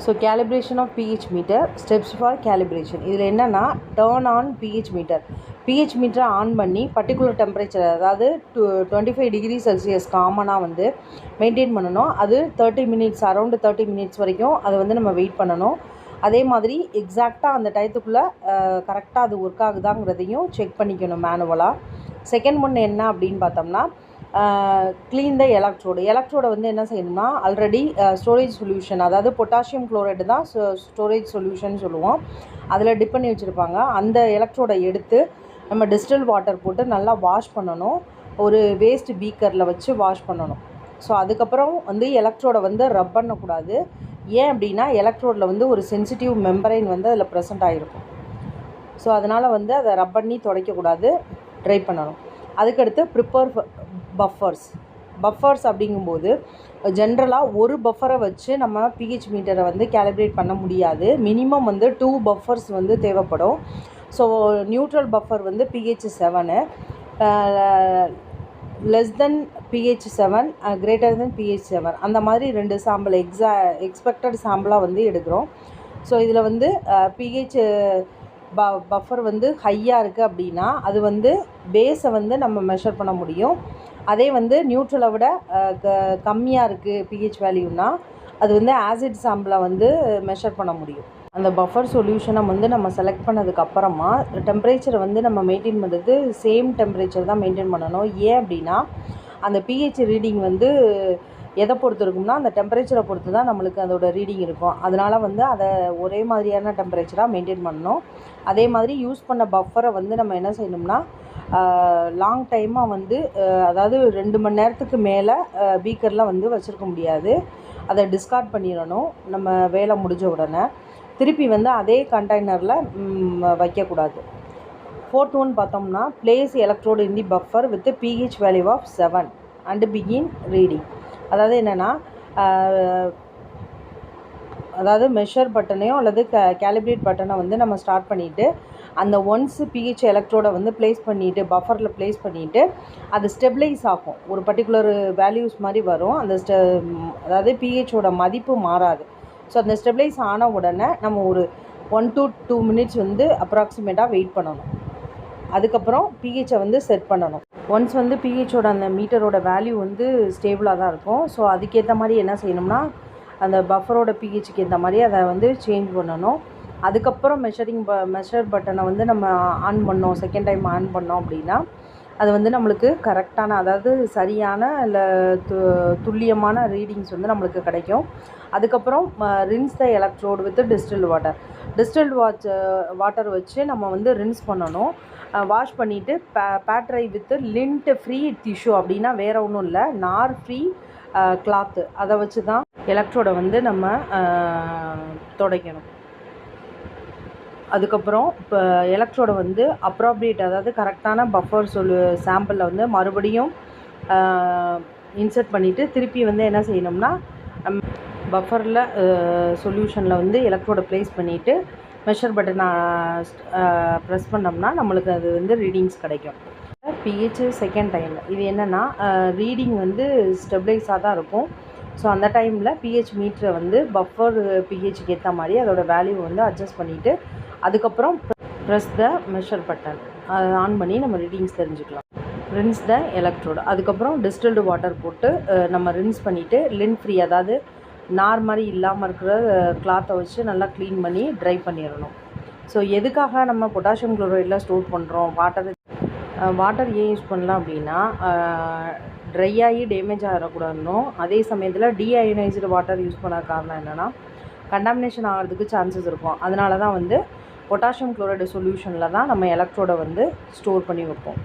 So calibration of pH meter, steps for calibration. இதில் என்னென்னா, turn on pH meter. PH மீட்டரை on பண்ணி particular temperature, அதாவது 25 degree Celsius காமனாக வந்து மெயின்டைன் பண்ணணும். அது 30 மினிட்ஸ், அரௌண்டு 30 மினிட்ஸ் வரைக்கும் அதை வந்து நம்ம வெயிட் பண்ணணும். அதே மாதிரி எக்ஸாக்டாக அந்த டயத்துக்குள்ளே கரெக்டாக அது ஒர்க் ஆகுதாங்கிறதையும் செக் பண்ணிக்கணும் மேனுவலாக. செகண்ட் ஒன்று என்ன அப்படின்னு பார்த்தோம்னா, க்ளீன் த எலக்ட்ரோடு. எலக்ட்ரோடை வந்து என்ன செய்யணும்னா, ஆல்ரெடி ஸ்டோரேஜ் சொல்யூஷன், அதாவது பொட்டாசியம் குளோரைடு தான் ஸ்டோரேஜ் சொல்யூஷன் சொல்லுவோம், அதில் டிப் பண்ணி வச்சுருப்பாங்க. அந்த எலக்ட்ரோடை எடுத்து நம்ம டிஸ்டில் வாட்டர் போட்டு நல்லா வாஷ் பண்ணணும். ஒரு வேஸ்ட் பீக்கரில் வச்சு வாஷ் பண்ணணும். ஸோ அதுக்கப்புறம் வந்து எலக்ட்ரோடை வந்து ரப் பண்ணக்கூடாது. ஏன் அப்படின்னா, எலக்ட்ரோடில் வந்து ஒரு சென்சிட்டிவ் மெம்பரைன் வந்து அதில் ப்ரெசென்ட் ஆகிருக்கும். ஸோ அதனால் வந்து அதை ரப் பண்ணி துடைக்கக்கூடாது, ட்ரை பண்ணணும். அதுக்கடுத்து ப்ரிப்பேர் பஃபர்ஸ் அப்படிங்கும்போது ஜென்ரலாக ஒரு பஃபரை வச்சு நம்ம பிஹெச் மீட்டரை வந்து கேலிப்ரேட் பண்ண முடியாது. மினிமம் வந்து 2 பஃபர்ஸ் வந்து தேவைப்படும். ஸோ நியூட்ரல் பஃபர் வந்து pH 7, less than pH 7, greater than pH 7, அந்த மாதிரி 2 சாம்பிள் எக்ஸ்பெக்டட் சாம்பிளாக வந்து எடுக்கிறோம். ஸோ இதில் வந்து pH பஃபர் வந்து ஹையாக இருக்குது அப்படின்னா அது வந்து பேஸை வந்து நம்ம மெஷர் பண்ண முடியும். அதே வந்து நியூட்ரலை விட கம்மியாக இருக்குது pH வேல்யூனா அது வந்து ஆசிட் சாம்பிளை வந்து மெஷர் பண்ண முடியும். அந்த பஃபர் சொல்யூஷனை வந்து நம்ம செலக்ட் பண்ணதுக்கப்புறமா டெம்பரேச்சரை வந்து நம்ம மெயின்டைன் பண்ணுறது சேம் டெம்பரேச்சர் தான் மெயின்டைன் பண்ணணும். ஏன் அப்படின்னா, அந்த pH ரீடிங் வந்து எதை பொறுத்து இருக்கும்னா, அந்த டெம்பரேச்சரை பொறுத்து தான் நம்மளுக்கு அதோட ரீடிங் இருக்கும். அதனால் வந்து அதை ஒரே மாதிரியான டெம்பரேச்சராக மெயின்டைன் பண்ணணும். அதே மாதிரி யூஸ் பண்ண பஃபரை வந்து நம்ம என்ன செய்யணும்னா, லாங் டைமாக வந்து அதாவது 2 மணி நேரத்துக்கு மேலே பீக்கரில் வந்து வச்சுருக்க முடியாது. அதை டிஸ்கார்ட் பண்ணிடணும் நம்ம வேலை முடிஞ்ச உடனே. திருப்பி வந்து அதே கண்டெய்னரில் வைக்கக்கூடாது. ஃபோர்த் ஒன் பார்த்தோம்னா, place electrode in the buffer with pH value of 7 and begin reading. அதாவது என்னென்னா, அதாவது மெஷர் பட்டனையோ அல்லது கேலிப்ரேட் பட்டனை வந்து நம்ம ஸ்டார்ட் பண்ணிவிட்டு அந்த ஒன்ஸ் pH எலக்ட்ரோடை வந்து ப்ளேஸ் பண்ணிவிட்டு பஃபரில் ப்ளேஸ் பண்ணிவிட்டு அது ஸ்டெபிளைஸ் ஆகும். ஒரு பர்டிகுலர் வேல்யூஸ் மாதிரி வரும். அந்த அதாவது pHோட மதிப்பு மாறாது. ஸோ அந்த ஸ்டெபிளைஸ் ஆன உடனே நம்ம ஒரு 1 to 2 மினிட்ஸ் வந்து அப்ராக்சிமேட்டாக வெயிட் பண்ணணும். அதுக்கப்புறம் pHஐ வந்து செட் பண்ணணும். ஒன்ஸ் வந்து pHோட அந்த மீட்டரோட வேல்யூ வந்து ஸ்டேபிளாக தான் இருக்கும். ஸோ அதுக்கேற்ற மாதிரி என்ன செய்யணும்னா, அந்த பஃபரோட pHக்கு ஏற்ற மாதிரி அதை வந்து சேஞ்ச் பண்ணணும். அதுக்கப்புறம் மெஷர் பட்டனை வந்து நம்ம ஆன் பண்ணோம், செகண்ட் டைம் ஆன் பண்ணோம் அப்படின்னா அது வந்து நம்மளுக்கு கரெக்டான, அதாவது சரியான இல்லை துல்லியமான ரீடிங்ஸ் வந்து நம்மளுக்கு கிடைக்கும். அதுக்கப்புறம் rinse the electrode with distilled water வச்சு நம்ம வந்து ரின்ஸ் பண்ணணும். வாஷ் பண்ணிவிட்டு பேட்ரை வித் லிண்ட் ஃப்ரீ டிஷ்யூ, அப்படின்னா வேறு ஒன்றும் இல்லை, நார் ஃப்ரீ கிளாத்து, அதை வச்சு தான் எலக்ட்ரோடை வந்து நம்ம துடைக்கணும். அதுக்கப்புறம் இப்போ எலக்ட்ரோடை வந்து அப்ராப்ரியேட், அதாவது கரெக்டான பஃபர் சாம்பிளில் வந்து மறுபடியும் இன்சர்ட் பண்ணிவிட்டு திருப்பி வந்து என்ன செய்யணும்னா, பஃபரில் சொல்யூஷனில் வந்து எலக்ட்ரோடை ப்ளேஸ் பண்ணிவிட்டு மெஷர் பட்டனை ப்ரெஸ் பண்ணோம்னா நம்மளுக்கு அது வந்து ரீடிங்ஸ் கிடைக்கும். pH செகண்ட் டைமில் இது என்னென்னா, ரீடிங் வந்து ஸ்டெபிளைஸாக தான் இருக்கும். ஸோ அந்த டைமில் pH மீட்டரை வந்து பஃபர் pHக்கு ஏற்ற மாதிரி அதோட வேல்யூ வந்து அட்ஜஸ்ட் பண்ணிவிட்டு அதுக்கப்புறம் press the measure button on பண்ணி நம்ம ரீடிங்ஸ் தெரிஞ்சுக்கலாம். ரின்ஸ் த எலக்ட்ரோடு. அதுக்கப்புறம் டிஸ்டில்டு வாட்டர் போட்டு நம்ம ரின்ஸ் பண்ணிவிட்டு லின் ஃப்ரீ, அதாவது நார் மாதிரி இல்லாமல் இருக்கிற கிளாத்தை வச்சு நல்லா க்ளீன் பண்ணி ட்ரை பண்ணிடணும். ஸோ எதுக்காக நம்ம பொட்டாசியம் குளோரைடில் ஸ்டோர் பண்ணுறோம் வாட்டர் ஏன் யூஸ் பண்ணலாம் அப்படின்னா, ட்ரை ஆகி டேமேஜ் ஆகிடக்கூடாதுன்னும், அதே சமயத்தில் டீஅயனைஸ்டு வாட்டர் யூஸ் பண்ண காரணம் என்னென்னா கண்டாமினேஷன் ஆகிறதுக்கு சான்சஸ் இருக்கும். அதனால தான் வந்து பொட்டாசியம் குளோரைடு சொல்யூஷனில் தான் நம்ம எலக்ட்ரோடை வந்து ஸ்டோர் பண்ணி வைப்போம்.